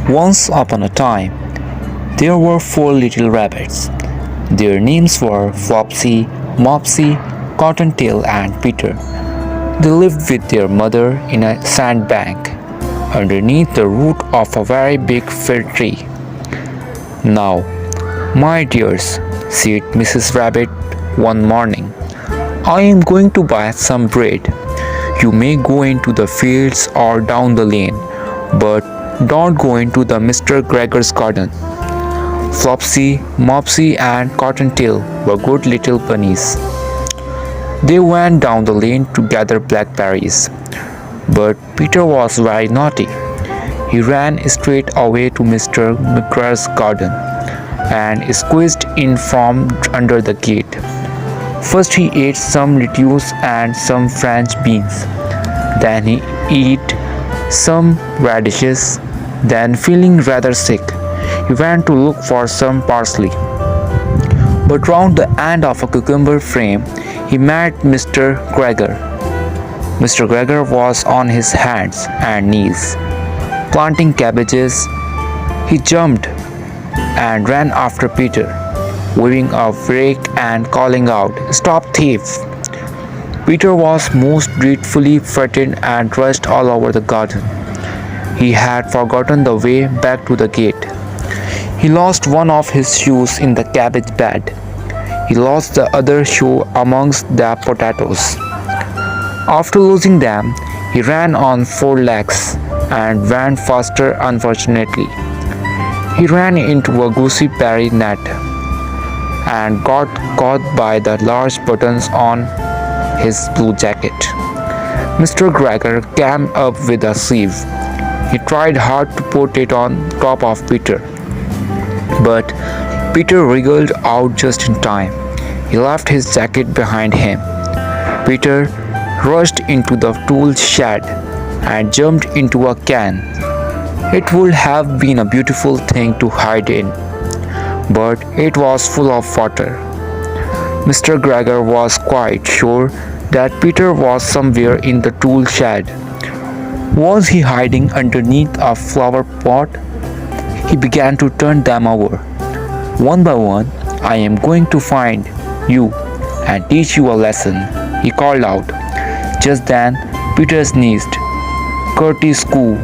Once upon a time, there were four little rabbits. Their names were Flopsy, Mopsy, Cottontail, and Peter. They lived with their mother in a sandbank underneath the root of a very big fir tree. Now, my dears, said Mrs. Rabbit one morning, I am going to buy some bread. You may go into the fields or down the lane, but don't go into the Mr. Gregor's garden. Flopsy, Mopsy, and Cottontail were good little bunnies. They went down the lane to gather blackberries. But Peter was very naughty. He ran straight away to Mr. McGregor's garden and squeezed in from under the gate. First he ate some lettuce and some French beans. Then he ate some radishes. Then, feeling rather sick, he went to look for some parsley. But round the end of a cucumber frame, he met Mr. Gregor. Mr. Gregor was on his hands and knees, planting cabbages. He jumped and ran after Peter, waving a rake and calling out, "Stop, thief!" Peter was most dreadfully frightened and rushed all over the garden. He had forgotten the way back to the gate. He lost one of his shoes in the cabbage bed. He lost the other shoe amongst the potatoes. After losing them, he ran on four legs and went faster unfortunately. He ran into a gooseberry net and got caught by the large buttons on his blue jacket. Mr. Gregor came up with a sieve. He tried hard to put it on top of Peter, but Peter wriggled out just in time. He left his jacket behind him. Peter rushed into the tool shed and jumped into a can. It would have been a beautiful thing to hide in, but it was full of water. Mr. Gregor was quite sure that Peter was somewhere in the tool shed. Was he hiding underneath a flower pot? He began to turn them over. One by one, I am going to find you and teach you a lesson, he called out. Just then, Peter sneezed. Curtis coo.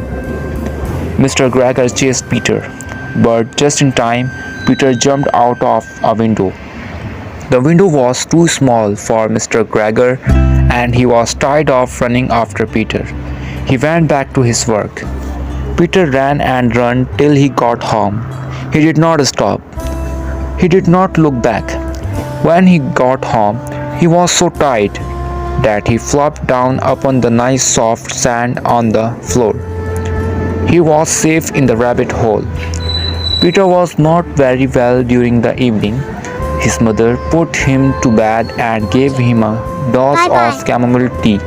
Mr. Gregor chased Peter, but just in time, Peter jumped out of a window. The window was too small for Mr. Gregor, and he was tired of running after Peter. He went back to his work. Peter ran and ran till he got home. He did not stop. He did not look back. When he got home, he was so tired that he flopped down upon the nice soft sand on the floor. He was safe in the rabbit hole. Peter was not very well during the evening. His mother put him to bed and gave him a dose of chamomile tea.